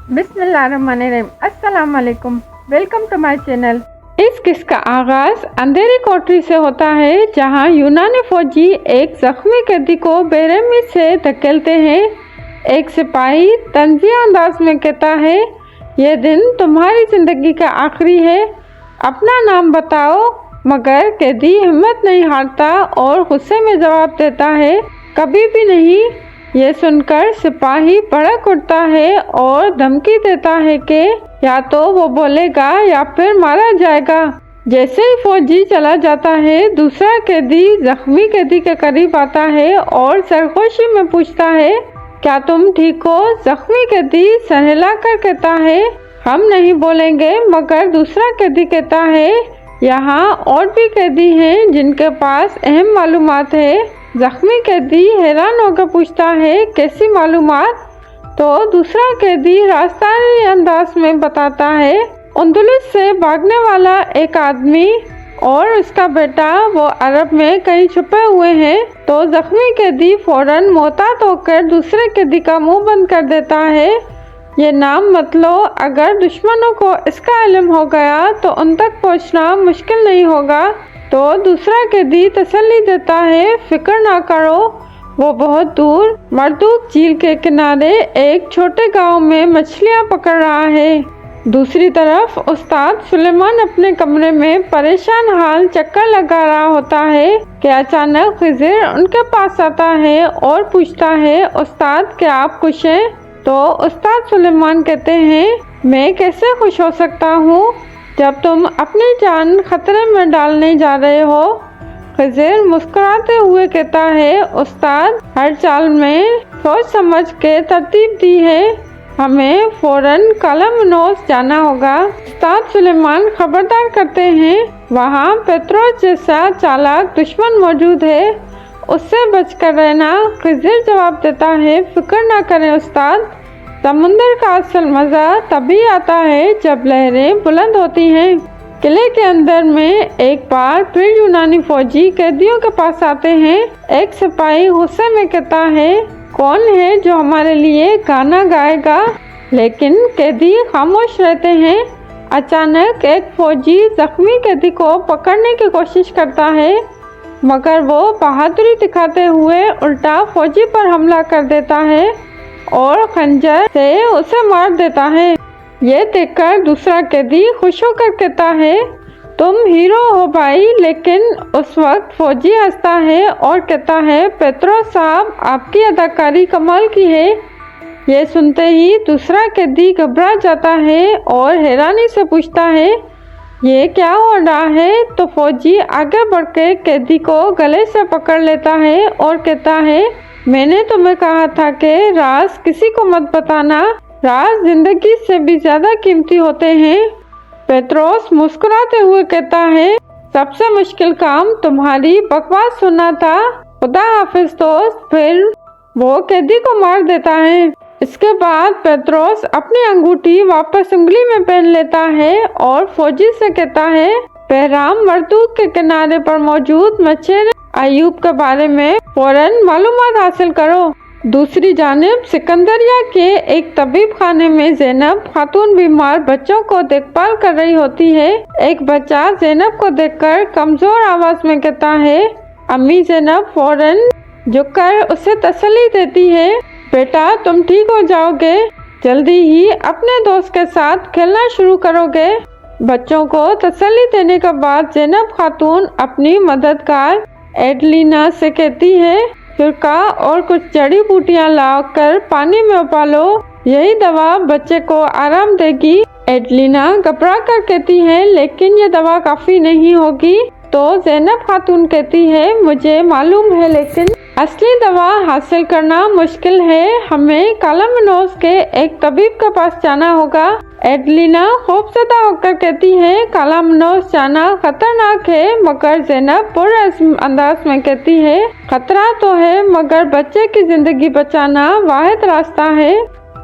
बिस्मिल्लाहिर्रहमानिर्रहीम। अस्सलाम वालेकुम। Welcome to my channel. इस किस्से का आगाज अंधेरी कोठरी से होता है, जहां यूनानी फौजी एक जख्मी कैदी को बेरहमी से धकेलते हैं। एक सिपाही तंजिया अंदाज में कहता है, यह दिन तुम्हारी जिंदगी का आखिरी है, अपना नाम बताओ। मगर कैदी हिम्मत नहीं हारता और गुस्से में जवाब देता है, कभी भी नहीं। ये सुनकर सिपाही भड़क उठता है और धमकी देता है कि या तो वो बोलेगा या फिर मारा जाएगा। जैसे ही फौजी चला जाता है, दूसरा कैदी जख्मी कैदी के करीब आता है और सरगोशी में पूछता है, क्या तुम ठीक हो? जख्मी कैदी सर हिलाकर कहता है, हम नहीं बोलेंगे। मगर दूसरा कैदी कहता है, यहाँ और भी कैदी हैं जिनके पास अहम मालूमात है। जख्मी कैदी हैरान होकर पूछता है, कैसी मालूमात? तो दूसरा कैदी रास्तानी अंदाज में बताता है, अंदलुस से भागने वाला एक आदमी और उसका बेटा वो अरब में कहीं छुपे हुए हैं। तो जख्मी कैदी फौरन मोहतात होकर दूसरे कैदी का मुंह बंद कर देता है। ये नाम मत लो, अगर दुश्मनों को इसका इल्म हो गया तो उन तक पहुंचना मुश्किल नहीं होगा। तो दूसरा कैदी तसल्ली देता है, फिक्र ना करो, वो बहुत दूर मरदूक झील के किनारे एक छोटे गांव में मछलियां पकड़ रहा है। दूसरी तरफ उस्ताद सुलेमान अपने कमरे में परेशान हाल चक्कर लगा रहा होता है कि अचानक खिज़िर उनके पास आता है और पूछता है, उस्ताद क्या आप खुश हैं? तो उस्ताद सुलेमान कहते हैं, मैं कैसे खुश हो सकता हूँ जब तुम अपनी जान खतरे में डालने जा रहे हो। खिज़िर मुस्कुराते हुए कहता है, उस्ताद हर चाल में सोच समझ के तरतीब दी है, हमें फौरन कालामनोस जाना होगा। उस्ताद सुलेमान खबरदार करते हैं, वहाँ पेत्रोस जैसा चालाक दुश्मन मौजूद है, उससे बचकर रहना। खिज़िर जवाब देता है, फिक्र ना करें उस्ताद, समुंदर का असल मज़ा तभी आता है जब लहरें बुलंद होती हैं। किले के अंदर में एक बार फिर यूनानी फौजी कैदियों के पास आते हैं। एक सिपाही गुस्से में कहता है, कौन है जो हमारे लिए गाना गाएगा? लेकिन कैदी खामोश रहते हैं। अचानक एक फौजी जख्मी कैदी को पकड़ने की कोशिश करता है, मगर वो बहादुरी दिखाते हुए उल्टा फौजी पर हमला कर देता है और खंजर से उसे मार देता है। ये देखकर दूसरा कैदी खुश होकर कहता है, तुम हीरो हो भाई। लेकिन उस वक्त फौजी हंसता है और कहता है, पेत्रोस साहब आपकी अदाकारी कमाल की है। ये सुनते ही दूसरा कैदी घबरा जाता है और हैरानी से पूछता है, ये क्या हो रहा है? तो फौजी आगे बढ़ के कैदी को गले से पकड़ लेता है और कहता है, मैंने तुम्हें कहा था कि राज किसी को मत बताना, राज जिंदगी से भी ज्यादा कीमती होते हैं। पेत्रोस मुस्कुराते हुए कहता है, सबसे मुश्किल काम तुम्हारी बकवास सुनना था, खुदा हाफिज दोस्त। फिर वो कैदी को मार देता है। इसके बाद पेत्रोस अपनी अंगूठी वापस उंगली में पहन लेता है और फौजी से कहता है, बहराम मरदूक के किनारे पर मौजूद मच्छर अयूब के बारे में फौरन मालूमात हासिल करो। दूसरी जानिब सिकंदरिया के एक तबीब खाने में ज़ैनब खातून बीमार बच्चों को देखभाल कर रही होती है। एक बच्चा ज़ैनब को देखकर कमजोर आवाज में कहता है, अम्मी। ज़ैनब फौरन झुककर उसे तसल्ली देती है, बेटा तुम ठीक हो जाओगे, जल्दी ही अपने दोस्त के साथ खेलना शुरू करोगे। बच्चों को तसल्ली देने के बाद ज़ैनब खातून अपनी मददगार एडलिना से कहती है, सिरका और कुछ जड़ी बूटियां लाकर पानी में उबालो, यही दवा बच्चे को आराम देगी। एडलिना घबरा कर कहती है, लेकिन ये दवा काफी नहीं होगी। तो ज़ैनब खातून कहती है, मुझे मालूम है, लेकिन असली दवा हासिल करना मुश्किल है, हमें कालामनोस के एक तबीब के पास जाना होगा। एडलिना खौफज़दा होकर कहती है, कालामनोस जाना खतरनाक है। मगर ज़ैनब बुरे अंदाज में कहती है, खतरा तो है, मगर बच्चे की जिंदगी बचाना वाहिद रास्ता है।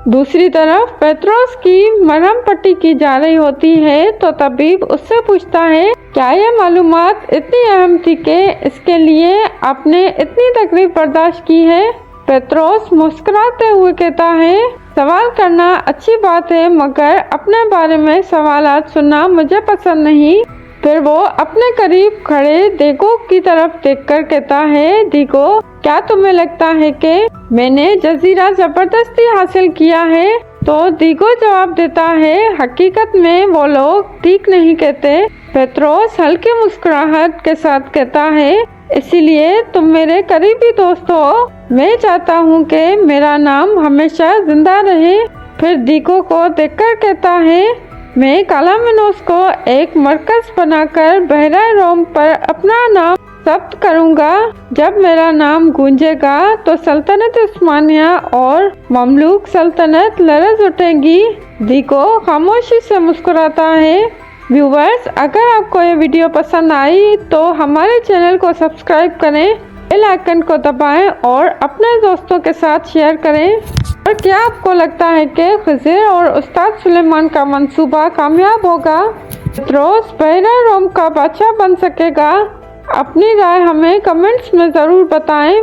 दूसरी तरफ पेत्रोस की मरहम पट्टी की जा रही होती है, तो तबीब उससे पूछता है, क्या ये मालूमात इतनी अहम थी कि इसके लिए आपने इतनी तकलीफ बर्दाश्त की है? पेत्रोस मुस्कुराते हुए कहता है, सवाल करना अच्छी बात है, मगर अपने बारे में सवालात सुनना मुझे पसंद नहीं। फिर वो अपने करीब खड़े दीगो की तरफ देखकर कहता है, दीगो, क्या तुम्हें लगता है कि मैंने जजीरा जबरदस्ती हासिल किया है? तो दीगो जवाब देता है, हकीकत में वो लोग ठीक नहीं कहते। पेत्रोस हल्की मुस्कुराहट के साथ कहता है, इसीलिए तुम मेरे करीबी दोस्त हो। मैं चाहता हूँ कि मेरा नाम हमेशा जिंदा रहे। फिर दीगो को देखकर कहता है, मैं कालामिनोस को एक मरकज बनाकर बहरा रोम पर अपना नाम जब्त करूंगा। जब मेरा नाम गूंजेगा तो सल्तनत उस्मानिया और ममलूक सल्तनत लरज उठेगी। दीगो खामोशी से मुस्कुराता है। व्यूवर्स, अगर आपको ये वीडियो पसंद आई तो हमारे चैनल को सब्सक्राइब करें, बेल आइकन को दबाएं और अपने दोस्तों के साथ शेयर करें। और क्या आपको लगता है कि खिज़र और उस्ताद सुलेमान का मंसूबा कामयाब होगा? पेत्रोस बहरा रोम का बादशाह बन सकेगा? अपनी राय हमें कमेंट्स में ज़रूर बताएं।